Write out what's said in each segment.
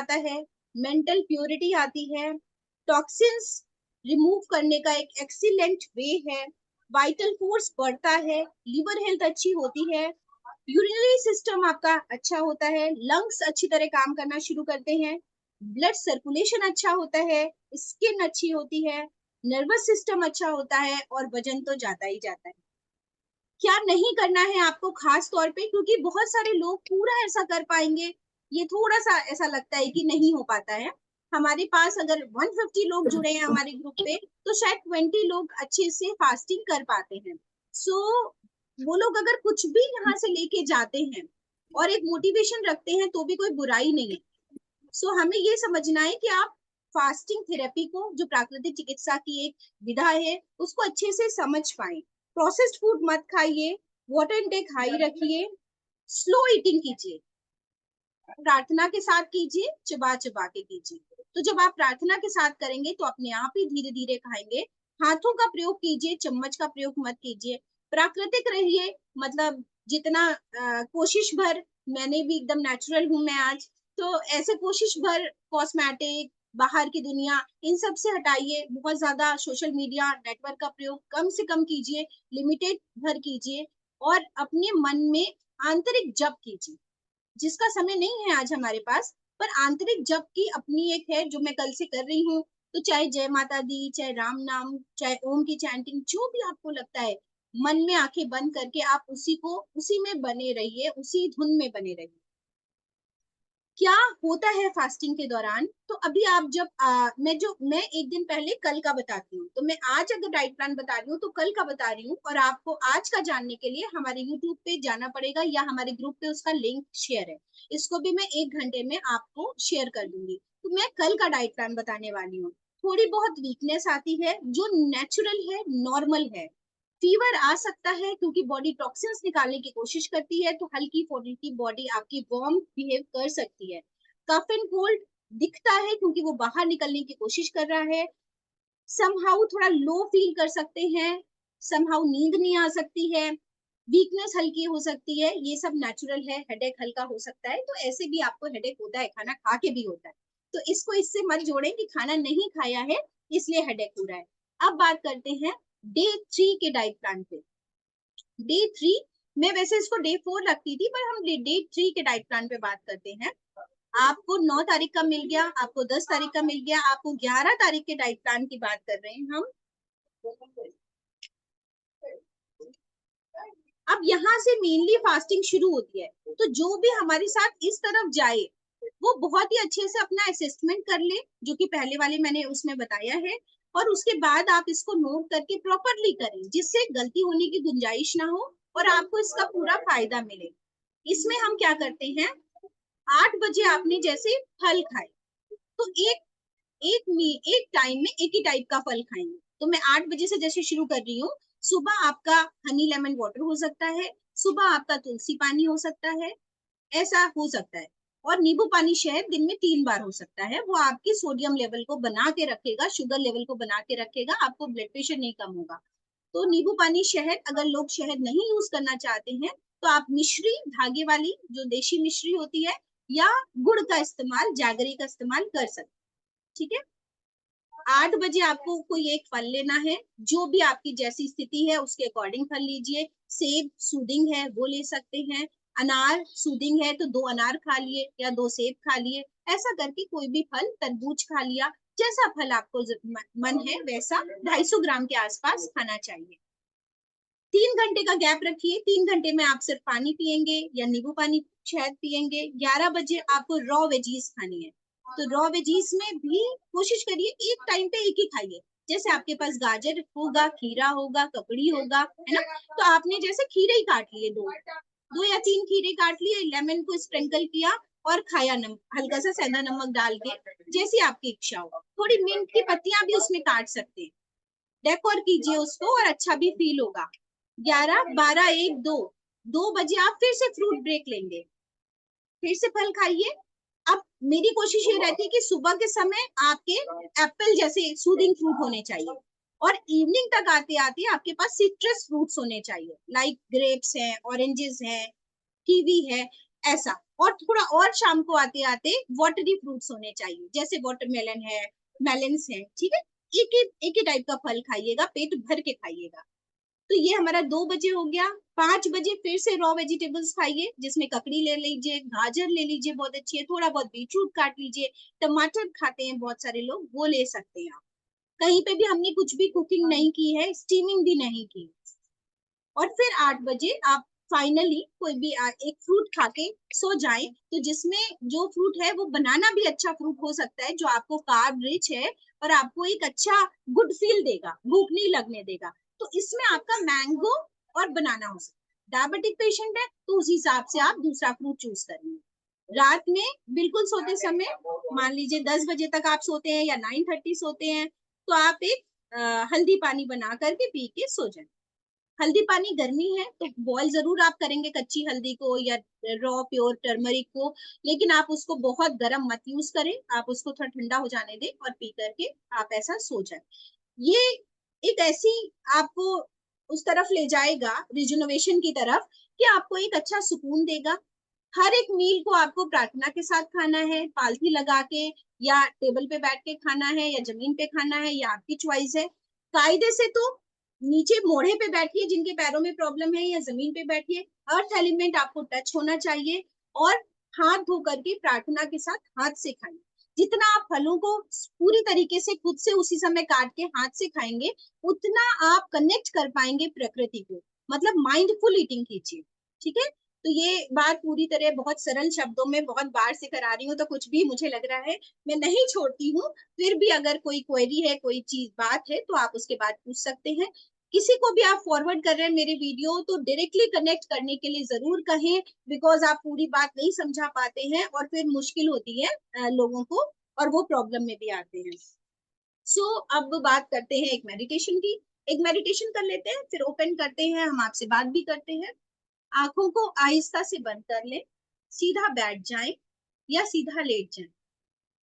आता है, mental purity आती है, टॉक्सिन्स रिमूव करने का एक एक्सीलेंट वे है, वाइटल फोर्स बढ़ता है, लिवर हेल्थ अच्छी होती है, यूरिनरी सिस्टम आपका अच्छा होता है, लंग्स अच्छी तरह काम करना शुरू करते हैं, ब्लड सर्कुलेशन अच्छा होता है, स्किन अच्छी होती है, नर्वस सिस्टम अच्छा होता है और वजन तो जाता ही जाता है। क्या नहीं करना है आपको खास तौर पे, क्योंकि बहुत सारे लोग पूरा ऐसा कर पाएंगे, ये थोड़ा सा ऐसा लगता है कि नहीं हो पाता है। हमारे पास अगर 150 लोग जुड़े हैं हमारे ग्रुप पे, तो शायद 20 लोग अच्छे से फास्टिंग कर पाते हैं। सो वो लोग अगर कुछ भी यहाँ से लेके जाते हैं और एक मोटिवेशन रखते हैं तो भी कोई बुराई नहीं है। सो हमें ये समझना है कि आप फास्टिंग थेरेपी को, जो प्राकृतिक चिकित्सा की एक विधा है, उसको अच्छे से समझ पाए। प्रोसेस्ड फूड मत खाइए, वाटर इनटेक हाई रखिए, स्लो ईटिंग कीजिए, प्रार्थना के साथ कीजिए, चबा चबा के कीजिए। तो जब आप प्रार्थना के साथ करेंगे तो अपने आप ही धीरे धीरे खाएंगे। हाथों का प्रयोग कीजिए, चम्मच का प्रयोग मत कीजिए। प्राकृतिक रहिए, मतलब जितना कोशिश भर, मैंने भी एकदम नेचुरल हूं मैं आज, तो ऐसे कोशिश भर कॉस्मेटिक, बाहर की दुनिया, इन सब से हटाइए। बहुत ज्यादा सोशल मीडिया नेटवर्क का प्रयोग कम से कम कीजिए, लिमिटेड भर कीजिए, और अपने मन में आंतरिक जप कीजिए, जिसका समय नहीं है आज हमारे पास, पर आंतरिक जप की अपनी एक है जो मैं कल से कर रही हूँ। तो चाहे जय माता दी, चाहे राम नाम, चाहे ओम की चैंटिंग, जो भी आपको लगता है, मन में आंखें बंद करके आप उसी में बने रहिए, उसी धुन में बने रहिए। क्या होता है फास्टिंग के दौरान, तो अभी आप जब मैं एक दिन पहले कल का बताती हूँ, तो मैं आज अगर डाइट प्लान बता रही हूँ तो कल का बता रही हूँ, और आपको आज का जानने के लिए हमारे यूट्यूब पे जाना पड़ेगा या हमारे ग्रुप पे उसका लिंक शेयर है, इसको भी मैं 1 घंटे में आपको शेयर कर दूंगी। तो मैं कल का डाइट प्लान बताने वाली हूँ। थोड़ी बहुत वीकनेस आती है जो नेचुरल है, नॉर्मल है। फीवर आ सकता है क्योंकि बॉडी टॉक्सिन्स निकालने की कोशिश करती है, तो हल्की फुल्की बॉडी आपकी वार्म बिहेव कर सकती है। कफ एंड कोल्ड दिखता है क्योंकि वो बाहर निकलने की कोशिश कर रहा है। समहाउ थोड़ा लो फील कर सकते हैं, समहाउ नींद नहीं आ सकती है, वीकनेस हल्की हो सकती है, ये सब नेचुरल है। हेडेक हल्का हो सकता है, तो ऐसे भी आपको हेडेक होता है, खाना खा के भी होता है, तो इसको इससे मत जोड़ें कि खाना नहीं खाया है इसलिए हेडेक हो रहा है। अब बात करते हैं डे 3 के डाइट प्लान पे। डे 3, मैं वैसे इसको डे 4 रखती थी, पर हम डे 3 के डाइट प्लान पे बात करते हैं। आपको 9 तारीख का मिल गया, आपको 10 तारीख का मिल गया, आपको 11 तारीख के डाइट प्लान की बात कर रहे हैं हम। अब यहाँ से मेनली फास्टिंग शुरू होती है, तो जो भी हमारे साथ इस तरफ जाए वो बहुत ही अच्छे से अपना असेसमेंट कर ले, जो कि पहले वाले मैंने उसमें बताया है, और उसके बाद आप इसको नोट करके प्रॉपरली करें, जिससे गलती होने की गुंजाइश ना हो और आपको इसका पूरा फायदा मिले। इसमें हम क्या करते हैं, 8 बजे आपने जैसे फल खाए, तो एक टाइम में एक ही टाइप का फल खाएंगे। तो मैं 8 बजे से जैसे शुरू कर रही हूँ, सुबह आपका हनी लेमन वाटर हो सकता है, सुबह आपका तुलसी पानी हो सकता है, ऐसा हो सकता है, और नींबू पानी शहद दिन में 3 बार हो सकता है। वो आपके सोडियम लेवल को बना के रखेगा, शुगर लेवल को बना के रखेगा, आपको ब्लड प्रेशर नहीं कम होगा। तो नींबू पानी शहद, अगर लोग शहद नहीं यूज करना चाहते हैं तो आप मिश्री, धागे वाली जो देशी मिश्री होती है, या गुड़ का इस्तेमाल, जैगरी का इस्तेमाल कर सकते हैं। ठीक है। 8 बजे आपको कोई एक फल लेना है, जो भी आपकी जैसी स्थिति है उसके अकॉर्डिंग फल लीजिए। सेब सूदिंग है वो ले सकते हैं, अनार सूदिंग है तो 2 अनार खा लिए या 2 सेब खा लिए, ऐसा करके कोई भी फल, तरबूज खा लिया, जैसा फल आपको मन है वैसा 250 ग्राम के आसपास खाना चाहिए। 3 घंटे का गैप रखिए, 3 घंटे में आप सिर्फ पानी पियेंगे या नींबू पानी शहद पियेंगे। 11 बजे आपको रॉ वेजीज खानी है, तो रॉ वेजीज में भी कोशिश करिए एक टाइम पे एक ही खाइए। जैसे आपके पास गाजर होगा, खीरा होगा, ककड़ी होगा, है ना, तो आपने जैसे खीरे ही काट लिए, दो दो या 3 खीरे काट लिए, लेमन को स्प्रिंकल किया और खाया, हल्का सा सेंधा नमक डाल के, जैसी आपकी इच्छा हो। थोड़ी मिंट की पत्तियां भी उसमें काट सकते हैं, डेकोर कीजिए उसको और अच्छा भी फील होगा। 11, 12, 1, 2, 2 बजे आप फिर से फ्रूट ब्रेक लेंगे, फिर से फल खाइए। अब मेरी कोशिश ये रहती है कि सुबह के समय आपके एप्पल जैसे सूदिंग फ्रूट होने चाहिए, और इवनिंग तक आते आते आपके पास सिट्रस फ्रूट्स होने चाहिए, लाइक ग्रेप्स हैं, ऑरेंजेस हैं, कीवी है, ऐसा। और थोड़ा और शाम को आते आते वाटरी फ्रूट्स होने चाहिए, जैसे वाटरमेलन है, मेलन्स है, ठीक है। एक ही टाइप का फल खाइएगा, पेट भर के खाइएगा। तो ये हमारा 2 बजे हो गया। 5 बजे फिर से रॉ वेजिटेबल्स खाइए, जिसमें ककड़ी ले लीजिए, गाजर ले लीजिए, बहुत अच्छी है, थोड़ा बहुत बीटरूट काट लीजिए, टमाटर खाते हैं बहुत सारे लोग, वो ले सकते हैं आप। कहीं पे भी हमने कुछ भी कुकिंग नहीं की है, स्टीमिंग भी नहीं की। और फिर 8 बजे आप फाइनली कोई भी एक फ्रूट खा के सो जाए, तो जिसमें जो फ्रूट है वो बनाना भी अच्छा फ्रूट हो सकता है, जो आपको कार्ब रिच है और आपको एक अच्छा गुड फील देगा, भूख नहीं लगने देगा। तो इसमें आपका मैंगो और बनाना हो सकता है। डायबिटिक पेशेंट है तो उस हिसाब से आप दूसरा फ्रूट चूज करेंगे। रात में बिल्कुल सोते समय, मान लीजिए 10 बजे तक आप सोते हैं या 9:30 सोते हैं, तो आप एक हल्दी पानी बना करके पी के सो जाए। हल्दी पानी गर्मी है तो बॉईल जरूर आप करेंगे कच्ची हल्दी को या रॉ प्योर टर्मरिक को, लेकिन आप उसको बहुत गर्म मत यूज करें, आप उसको थोड़ा ठंडा हो जाने दें और पी करके आप ऐसा सो जाए। ये एक ऐसी आपको उस तरफ ले जाएगा, रिजुनोवेशन की तरफ, कि आपको एक अच्छा सुकून देगा। हर एक मील को आपको प्रार्थना के साथ खाना है, पालथी लगा के, या टेबल पे बैठ के खाना है, या जमीन पे खाना है, या आपकी चॉइस है। कायदे से तो नीचे मोड़े पे बैठिए जिनके पैरों में प्रॉब्लम है, या जमीन पे बैठिए, अर्थ एलिमेंट आपको टच होना चाहिए। और हाथ धो करके प्रार्थना के साथ हाथ से खाइए। जितना आप फलों को पूरी तरीके से खुद से उसी समय काट के हाथ से खाएंगे, उतना आप कनेक्ट कर पाएंगे प्रकृति को। मतलब माइंडफुल ईटिंग कीजिए, ठीक है। तो ये बात पूरी तरह बहुत सरल शब्दों में बहुत बार से करा रही हूँ, तो कुछ भी मुझे लग रहा है मैं नहीं छोड़ती हूँ। फिर भी अगर कोई क्वेरी है, कोई चीज बात है, तो आप उसके बाद पूछ सकते हैं। किसी को भी आप फॉरवर्ड कर रहे हैं मेरे वीडियो, तो डायरेक्टली कनेक्ट करने के लिए जरूर कहें, बिकॉज आप पूरी बात नहीं समझा पाते हैं और फिर मुश्किल होती है लोगों को, और वो प्रॉब्लम में भी आते हैं। सो अब बात करते हैं एक मेडिटेशन की। एक मेडिटेशन कर लेते हैं, फिर ओपन करते हैं, हम आपसे बात भी करते हैं। आंखों को आहिस्ता से बंद कर लें, सीधा बैठ जाएं या सीधा लेट जाएं,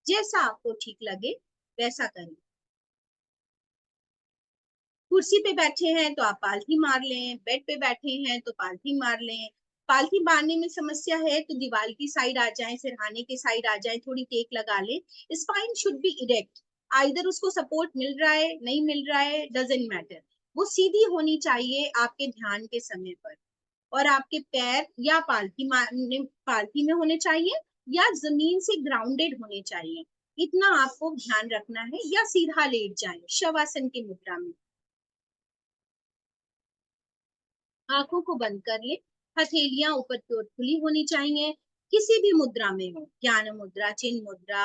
जैसा आपको ठीक लगे वैसा करें। कुर्सी पे बैठे हैं तो आप पालथी मार लें, बेड पे बैठे हैं तो पालथी मार लें। पालथी मारने में समस्या है तो दीवार की साइड आ जाएं, सिरहाने की साइड आ जाएं, थोड़ी टेक लगा लें। Spine should be erect. Either उसको सपोर्ट मिल रहा है, नहीं मिल रहा है, डजेंट मैटर, वो सीधी होनी चाहिए आपके ध्यान के समय पर। और आपके पैर या पालथी में होने चाहिए, या जमीन से ग्राउंडेड होने चाहिए। इतना आपको ध्यान रखना है। या सीधा लेट जाए शवासन की मुद्रा में। आंखों को बंद कर ले, हथेलियां ऊपर की ओर खुली होनी चाहिए। किसी भी मुद्रा में हो, ज्ञान मुद्रा, चिन्ह मुद्रा,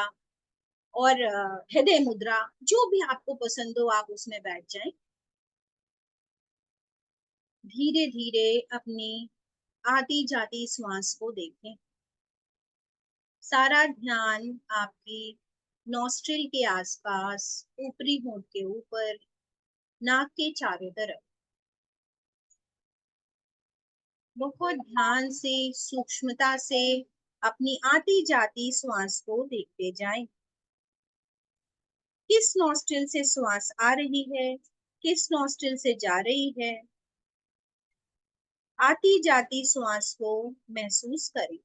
और हृदय मुद्रा, जो भी आपको पसंद हो आप उसमें बैठ जाएं। धीरे धीरे अपनी आती जाती श्वास को देखें। सारा ध्यान आपकी नॉस्ट्रिल के आसपास, ऊपरी होंठ के ऊपर, नाक के चारों तरफ। बहुत ध्यान से, सूक्ष्मता से अपनी आती जाती श्वास को देखते जाएं। किस नॉस्ट्रिल से श्वास आ रही है, किस नॉस्ट्रिल से जा रही है। आती जाती श्वास को महसूस करें।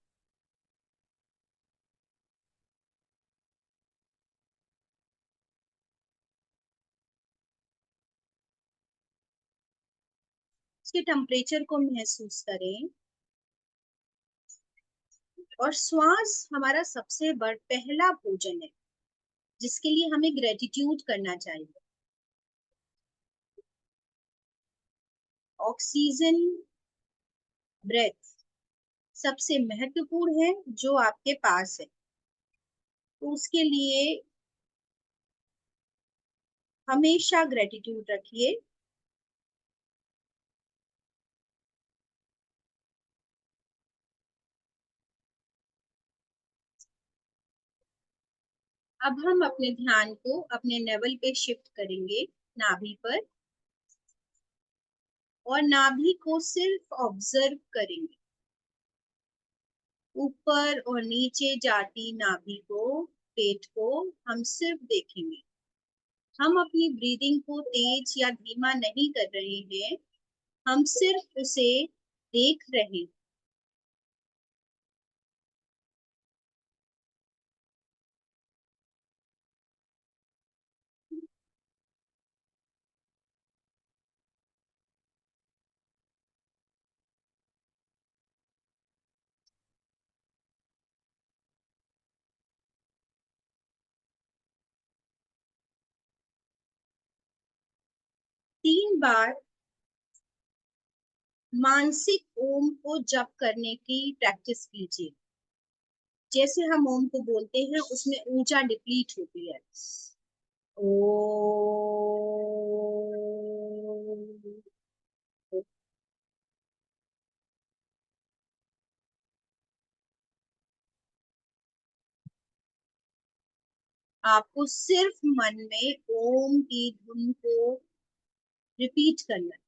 उसके टेम्परेचर को महसूस करें। और श्वास हमारा सबसे बड़ा पहला भोजन है, जिसके लिए हमें ग्रेटिट्यूड करना चाहिए। ऑक्सीजन ब्रेथ सबसे महत्वपूर्ण है जो आपके पास है, तो उसके लिए हमेशा ग्रेटिट्यूड रखिए। अब हम अपने ध्यान को अपने नेवल पे शिफ्ट करेंगे, नाभि पर, और नाभि को सिर्फ ऑब्जर्व करेंगे। ऊपर और नीचे जाती नाभि को, पेट को हम सिर्फ देखेंगे। हम अपनी ब्रीदिंग को तेज या धीमा नहीं कर रहे हैं, हम सिर्फ उसे देख रहे हैं। 3 बार मानसिक ओम को जप करने की प्रैक्टिस कीजिए। जैसे हम ओम को बोलते हैं उसमें ऊर्जा डिप्लीट होती है। ओम। आपको सिर्फ मन में ओम की धुन को रिपीट करना है।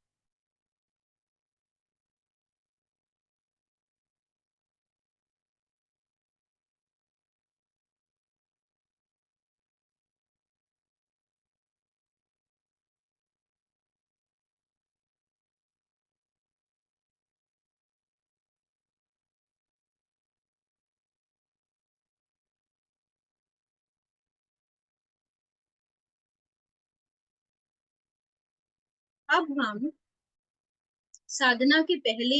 अब हम साधना के पहले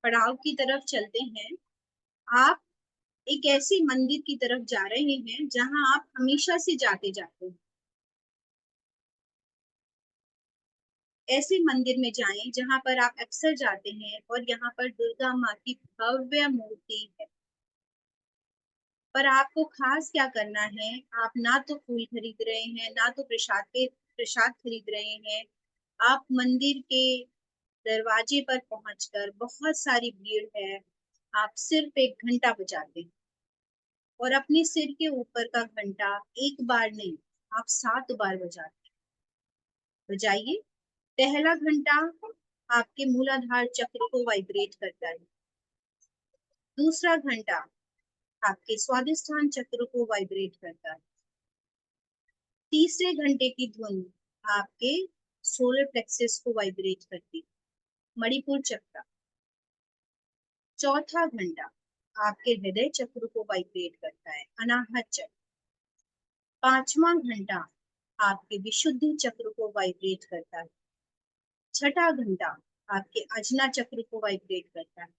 पड़ाव की तरफ चलते हैं। आप एक ऐसे मंदिर की तरफ जा रहे हैं जहां आप हमेशा से जाते जाते हैं। ऐसे मंदिर में जाएं जहां पर आप अक्सर जाते हैं और यहाँ पर दुर्गा माँ की भव्य मूर्ति है। पर आपको खास क्या करना है, आप ना तो फूल खरीद रहे हैं, ना तो प्रसाद खरीद रहे हैं। आप मंदिर के दरवाजे पर पहुंचकर, बहुत सारी भीड़ है, आप सिर्फ 1 घंटा बजाते हैं और अपने सिर के ऊपर का घंटा एक बार नहीं, आप 7 बार बजाते हैं। बजाइए। पहला घंटा आपके मूलाधार चक्र को वाइब्रेट करता है। दूसरा घंटा आपके स्वादिष्ठान चक्र को वाइब्रेट करता है। तीसरे घंटे की धुन आपके सोलर प्लेक्सस को वाइब्रेट करती है, मणिपुर चक्र। चौथा घंटा आपके हृदय चक्र को वाइब्रेट करता है, अनाहत चक्र। पांचवा घंटा आपके विशुद्धि चक्र को वाइब्रेट करता है। छठा घंटा आपके अजना चक्र को वाइब्रेट करता है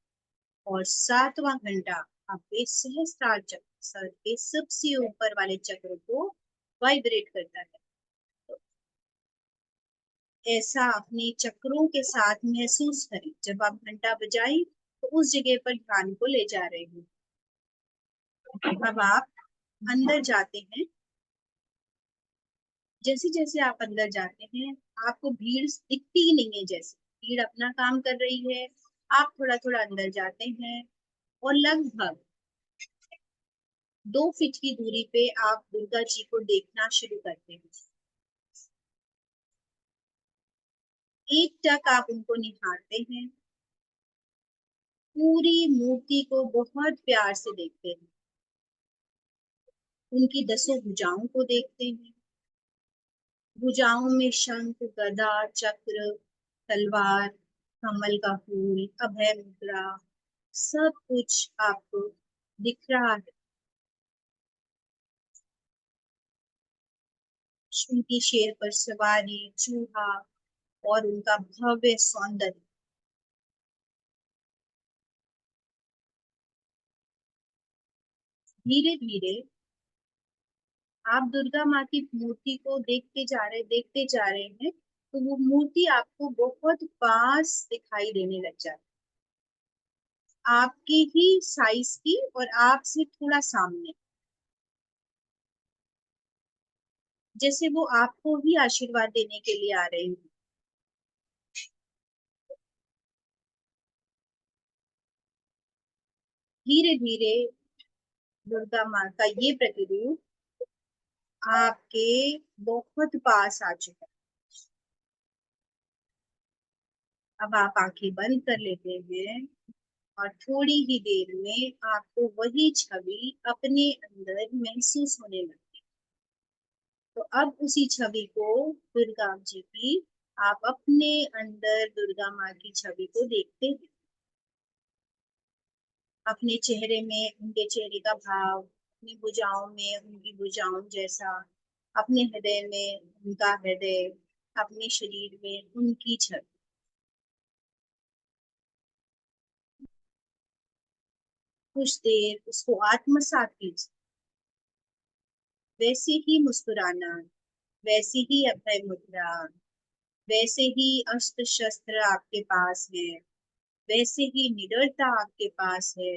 और सातवां घंटा आपके सहस्त्रार चक्र, सर के सबसे ऊपर वाले चक्र को वाइब्रेट करता है। तो ऐसा अपने चक्रों के साथ महसूस करें। जब आप घंटा बजाएं तो उस जगह पर ध्यान को ले जा रहे हैं। अब आप अंदर जाते हैं। जैसे जैसे आप अंदर जाते हैं आपको भीड़ दिखती ही नहीं है, जैसे भीड़ अपना काम कर रही है। आप थोड़ा थोड़ा अंदर जाते हैं और लगभग 2 फीट की दूरी पे आप दुर्गा जी को देखना शुरू करते हैं। एक टक आप उनको निहारते हैं, पूरी मूर्ति को बहुत प्यार से देखते हैं, उनकी 10 भुजाओं को देखते हैं। भुजाओं में शंख, गदा, चक्र, तलवार, कमल का फूल, अभय मुद्रा, सब कुछ आपको दिख रहा है। उनकी शेर पर सवारी, चूहा और उनका भव्य सौंदर्य। धीरे धीरे आप दुर्गा माँ की मूर्ति को देखते जा रहे हैं, तो वो मूर्ति आपको बहुत पास दिखाई देने लग जाती है, आपके ही साइज की और आपसे थोड़ा सामने, जैसे वो आपको ही आशीर्वाद देने के लिए आ रहे हैं। धीरे धीरे दुर्गा माँ का ये प्रतिरूप आपके बहुत पास आ चुका है। अब आप आंखें बंद कर लेते हैं और थोड़ी ही देर में आपको वही छवि अपने अंदर महसूस होने लगती है। तो अब उसी छवि को, दुर्गा जी की, आप अपने अंदर दुर्गा माँ की छवि को देखते हैं। अपने चेहरे में उनके चेहरे का भाव, अपनी भुजाओं में उनकी भुजाओं जैसा, अपने हृदय में उनका हृदय, अपने शरीर में उनकी छवि। कुछ देर उसको आत्मसात कीजिए। वैसे ही मुस्कुराना, वैसी ही अभय मुद्रा, वैसे ही अस्त्र शस्त्र आपके पास है, वैसे ही निडरता आपके पास है,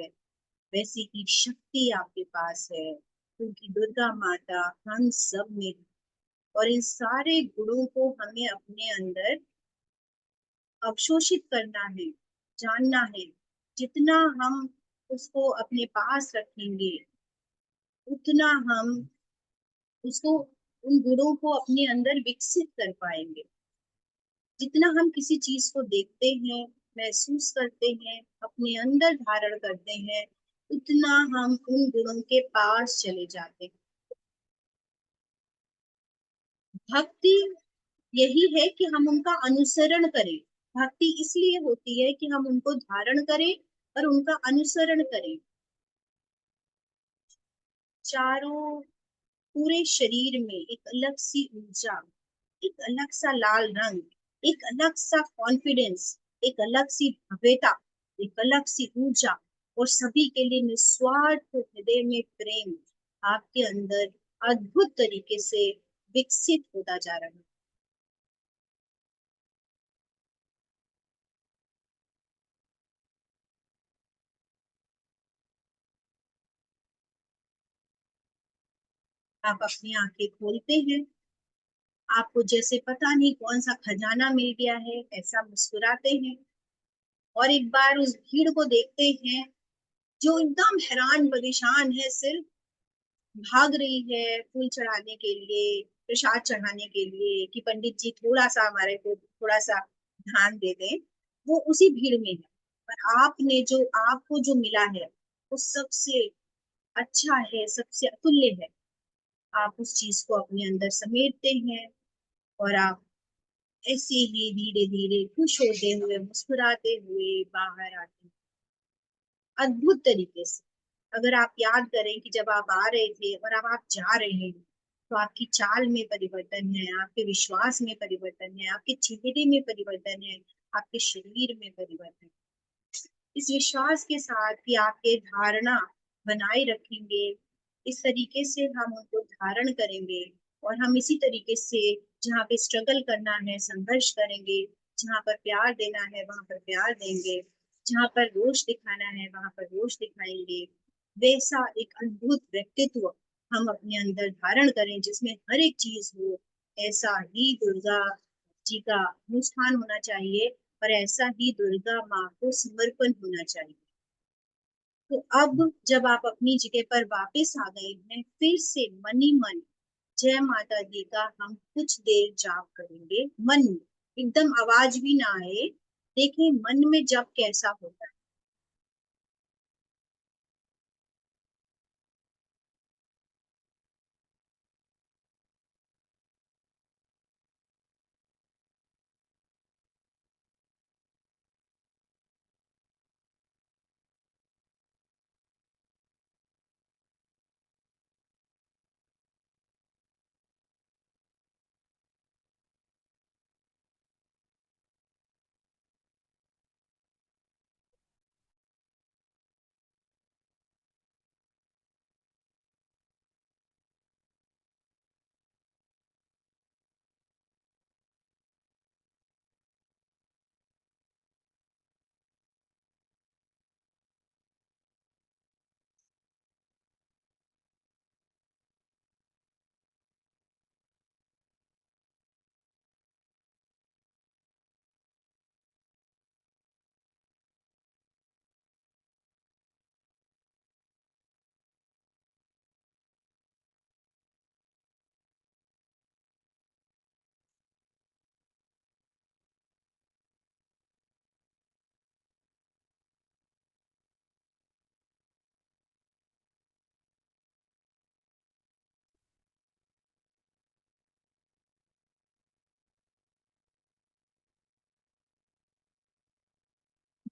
वैसी ही शक्ति आपके पास है, क्योंकि दुर्गा माता हम सब में है। और इन सारे गुणों को हमें अपने अंदर अवशोषित करना है, जानना है। जितना हम उसको अपने पास रखेंगे, उतना हम उसको, उन गुणों को अपने अंदर विकसित कर पाएंगे। जितना हम किसी चीज को देखते हैं, महसूस करते हैं, अपने अंदर धारण करते हैं, उतना हम उन गुणों के पास चले जाते हैं। भक्ति यही है कि हम उनका अनुसरण करें। भक्ति इसलिए होती है कि हम उनको धारण करें और उनका अनुसरण करें। चारों, पूरे शरीर में एक अलग सी ऊर्जा, एक अलग सा लाल रंग, एक अलग सा कॉन्फिडेंस, एक अलग सी भव्यता, एक अलग सी ऊर्जा, और सभी के लिए निस्वार्थ हृदय में प्रेम आपके अंदर अद्भुत तरीके से विकसित होता जा रहा है। आप अपनी आंखें खोलते हैं, आपको जैसे पता नहीं कौन सा खजाना मिल गया है, ऐसा मुस्कुराते हैं, और एक बार उस भीड़ को देखते हैं जो एकदम हैरान परेशान है, सिर्फ भाग रही है फूल चढ़ाने के लिए, प्रसाद चढ़ाने के लिए, कि पंडित जी थोड़ा सा हमारे को थोड़ा सा ध्यान दे दें। वो उसी भीड़ में है, पर आपने जो, आपको जो मिला है वो सबसे अच्छा है, सबसे अतुल्य है। आप उस चीज को अपने अंदर समेटते हैं, और आप ऐसे ही धीरे धीरे खुश होते हुए, मुस्कुराते हुए बाहर आते हैं, अद्भुत तरीके से। अगर आप याद करें कि जब आप आ रहे थे और अब आप जा रहे हैं, तो आपकी चाल में परिवर्तन है, आपके विश्वास में परिवर्तन है, आपके चेहरे में परिवर्तन है, आपके शरीर में परिवर्तन है। इस विश्वास के साथ कि आपके धारणा बनाए रखेंगे, इस तरीके से हम उनको धारण करेंगे, और हम इसी तरीके से जहाँ पे स्ट्रगल करना है संघर्ष करेंगे, जहाँ पर प्यार देना है वहां पर प्यार देंगे, जहाँ पर रोष दिखाना है वहां पर रोष दिखाएंगे। वैसा एक अद्भुत व्यक्तित्व हम अपने अंदर धारण करें जिसमें हर एक चीज हो। ऐसा ही दुर्गा जी का अनुष्ठान होना चाहिए, और ऐसा ही दुर्गा माँ को समर्पण होना चाहिए। तो अब जब आप अपनी जगह पर वापस आ गए हैं, फिर से मन ही मन जय माता दी का हम कुछ देर जाप करेंगे, मन में, एकदम आवाज भी ना आए। देखें मन में जप कैसा होता है।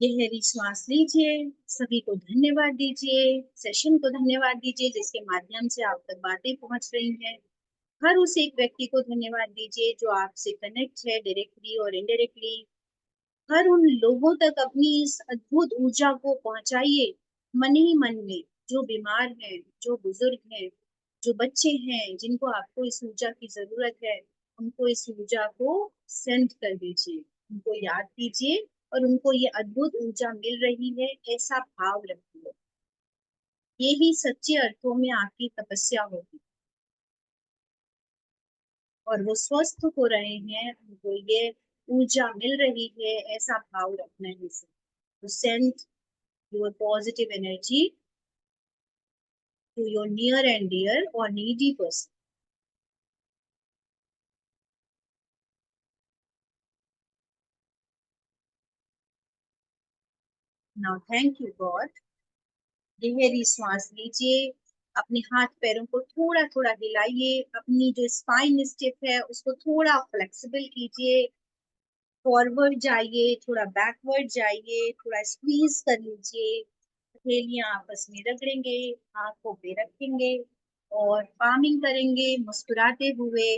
गहरी सांस लीजिए, सभी को धन्यवाद दीजिए, सेशन को धन्यवाद दीजिए जिसके माध्यम से आप तक बातें पहुंच रही हैं। हर उस एक व्यक्ति को धन्यवाद दीजिए जो आपसे कनेक्ट है डायरेक्टली और इनडायरेक्टली। हर उन लोगों तक अपनी इस अद्भुत ऊर्जा को पहुंचाइए, मन ही मन में। जो बीमार हैं, जो बुजुर्ग हैं, जो बच्चे हैं जिनको आपको इस ऊर्जा की जरूरत है, उनको इस ऊर्जा को सेंड कर दीजिए, उनको याद कीजिए और उनको ये अद्भुत ऊर्जा मिल रही है ऐसा भाव रखिए। ये ही सच्चे अर्थों में आपकी तपस्या होगी और वो स्वस्थ हो रहे हैं, उनको ये ऊर्जा मिल रही है ऐसा भाव रखना है। तो send your positive energy to your near and dear or needy person. Now thank you God. गहरी सांस लीजिए, अपने हाथ पैरों को थोड़ा थोड़ा हिलाइए, अपनी जो स्पाइन स्टिफ है उसको थोड़ा फ्लेक्सिबल कीजिए, फॉरवर्ड जाइए, थोड़ा बैकवर्ड जाइए, थोड़ा स्क्वीज कर लीजिए, हथेलियां आपस में रगड़ेंगे, आंखों पे रखेंगे और पामिंग करेंगे, मुस्कुराते हुए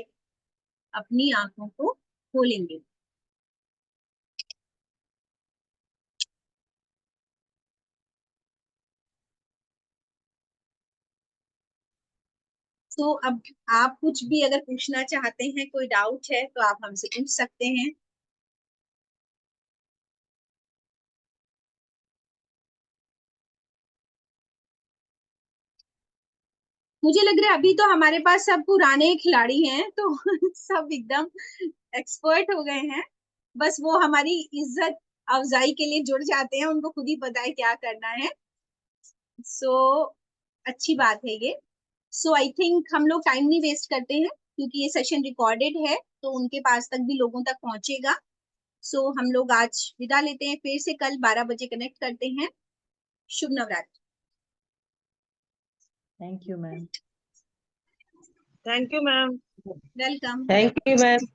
अपनी आंखों को खोलेंगे। तो अब आप कुछ भी अगर पूछना चाहते हैं, कोई डाउट है तो आप हमसे पूछ सकते हैं। मुझे लग रहा है अभी तो हमारे पास सब पुराने खिलाड़ी हैं, तो सब एकदम एक्सपर्ट हो गए हैं। बस वो हमारी इज्जत अफजाई के लिए जुड़ जाते हैं, उनको खुद ही पता है क्या करना है। सो अच्छी बात है ये। सो आई थिंक हम लोग टाइम नहीं वेस्ट करते हैं, क्योंकि ये सेशन रिकॉर्डेड है तो उनके पास तक भी लोगों तक पहुंचेगा। सो हम लोग आज विदा लेते हैं, फिर से कल 12 बजे कनेक्ट करते हैं। शुभ Navratri. Thank you ma'am. Thank you ma'am. Welcome. Thank you ma'am.